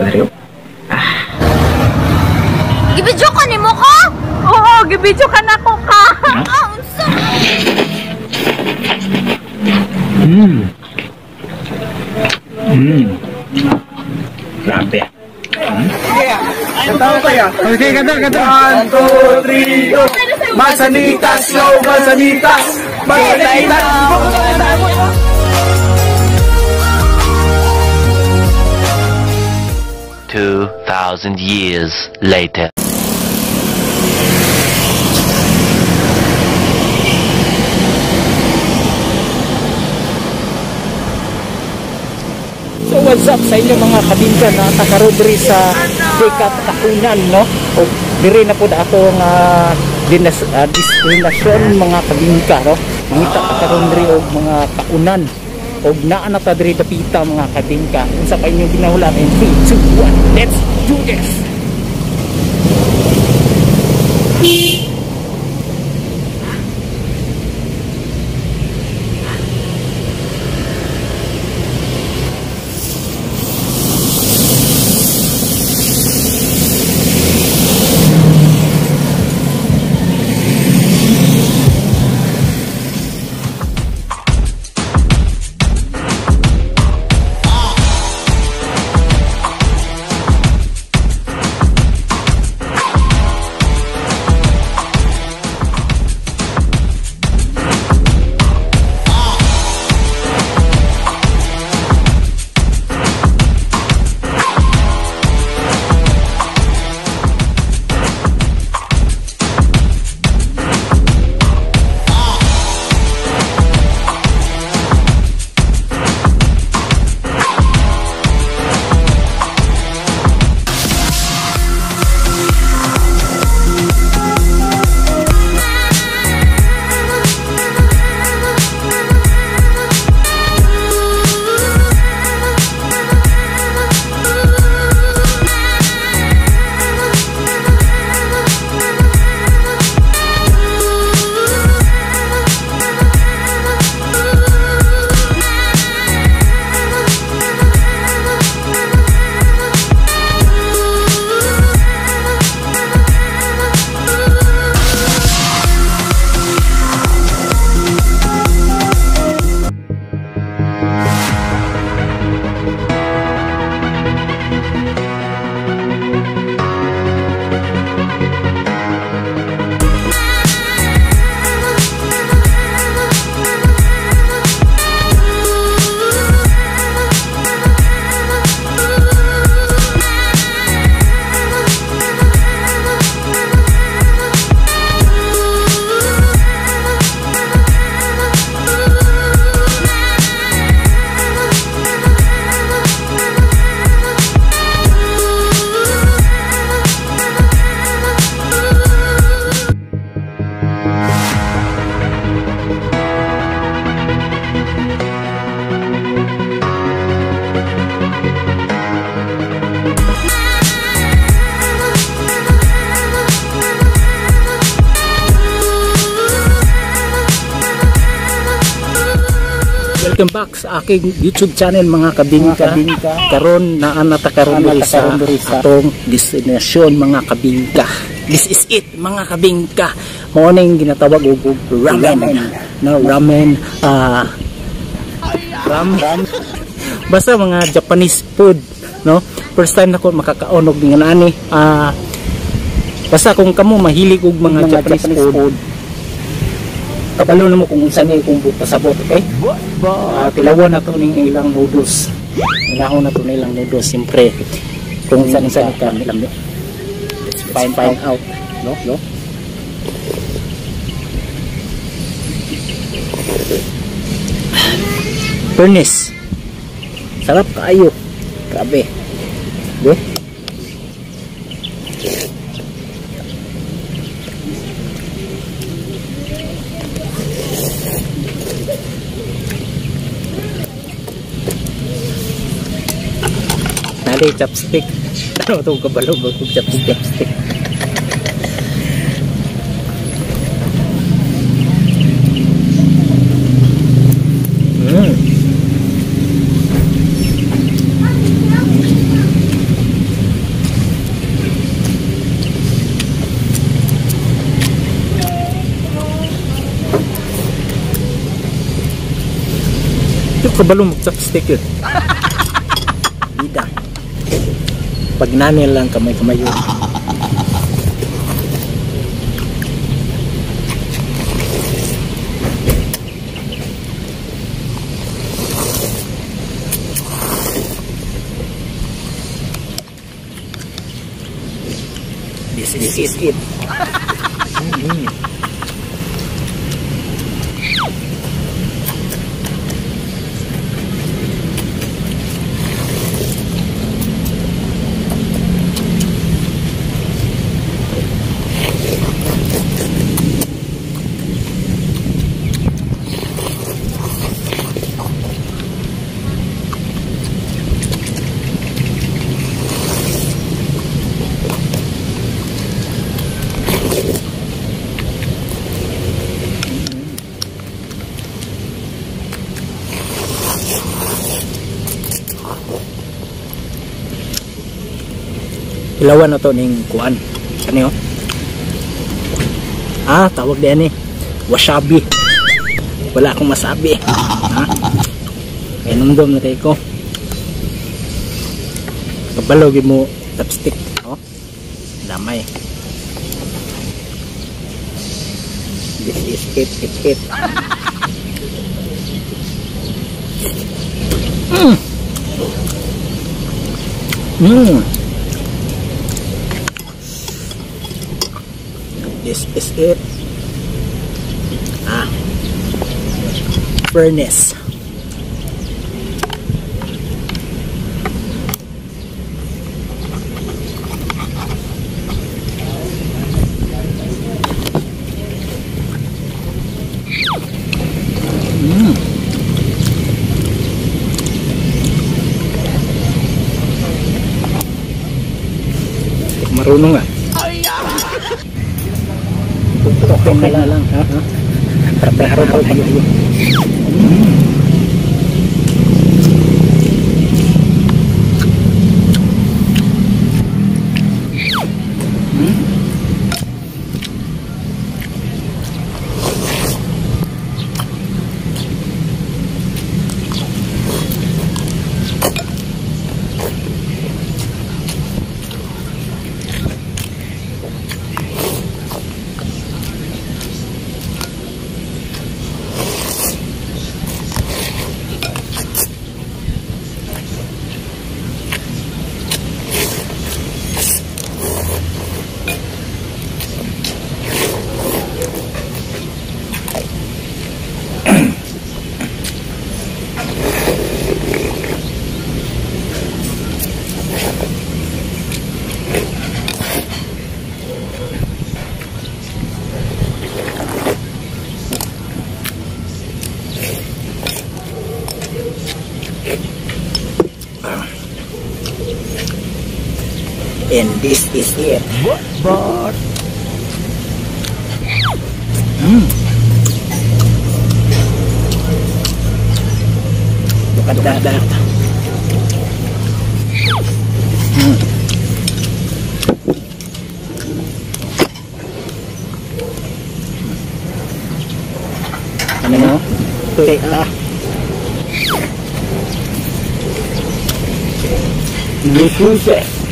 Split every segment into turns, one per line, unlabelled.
Dario.
Gibidyo ka ni mo ko? Oo, gibidyo ka na ko ka. Unsa?
Grabe.
Katawa kaya?
Okay, kata.
1, 2, 3, go! Masanitas, yo! Masanitas! Masanitas!
2,000 years later.
So what's up sa inyo mga kabingka na takarobri sa Dekat Kaunan, no? O diri na po ako nga destinasyon mga kabingka, no? Mangita takarobri og mga kaunan og naa na ta diri dapita mga kabingka. Unsa pa inyong ginahulan? 3, 2, 1, let's do this. Welcome back sa aking YouTube channel mga kabingka. Karon naa na ta karon sa atong destinasyon mga kabingka. This is it mga kabingka. Mao ning ginatawag og ramen. No, ramen basta mga Japanese food, no? First time nako makakaon og nga ani. Basta kung kamo mahilig og mga Japanese food, kapalo na mo kung unsa ni kung pasabot, okay? Tilawan na to ning ilang noodles. Ilahon na to ilang noodles siyempre. Kung unsa ni ka lambi. Find out, no? Furnace. Sarap kaayo. Grabe. Di? Nali chopstick. Ano to kabalo ba kung chopstick? kabalo mag-chopstick yun. Bida. Pag nanay lang kamay-kamay yun. This is it. Ilawan na to ning kuan. Ano yun? Tawag din eh. Wasabi. Wala akong masabi. Kaya nungdom na tayo ko. Kabalogin mo chopstick. Damay. This is it. This is it. Furnace. Marunong nga. Okay na lang. Preparo pa tayo. And this is it. But bukan dadak. Ano mo? Take lah. Lususe.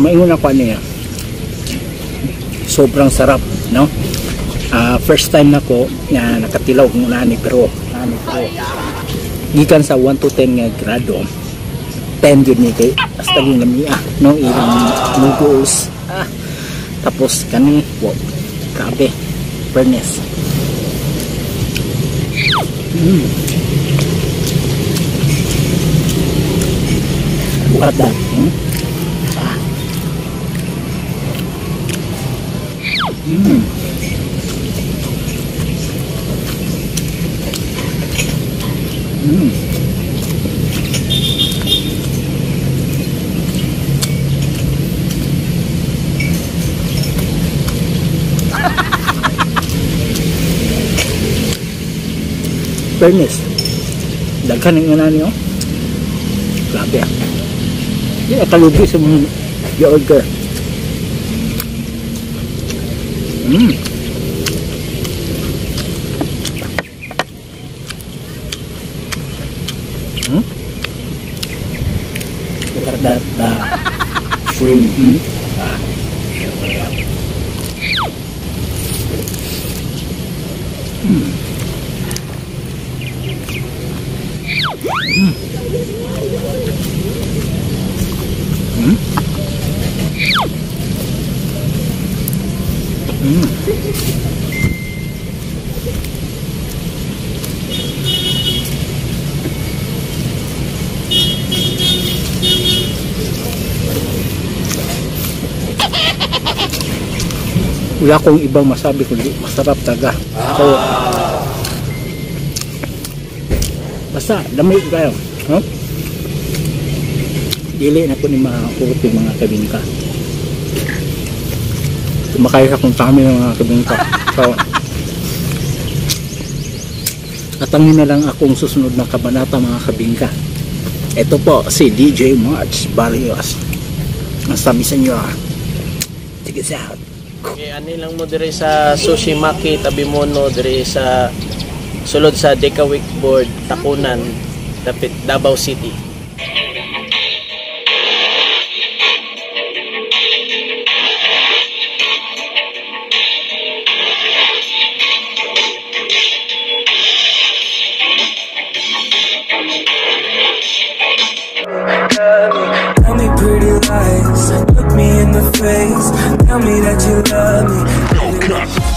Maingon ako niya. Sobrang sarap, no? First time nako na nakatilaw ng nani pero gikan sa 1 to 10 nga grado. 10 yun ni kay hasta yung lamia, no? Ilang noodles. Tapos kani, wow, grabe. Furnace. Look at that. Fairness. Daghan ng nga niyo. Grabe. Hindi na kalugi sa mga i-order. Look at that shrimp. Wala akong ibang masabi kundi masarap talaga. So, basta lamig kayo, no? Dili na ko ni makurot yung mga kabingka. Kumakaya sa kung kami ng mga kabingka. So, atangin na lang akong susunod na kabanata mga kabingka. Ito po si DJ March Barrios. Masabi sa inyo, check it out.
Okay, ani lang mo dire sa Sushi Maki Tabimono dire sa sulod sa Dekawik Board Takunan, dapit Davao City.
Tell me pretty lies, look me in the face, tell me that you love me.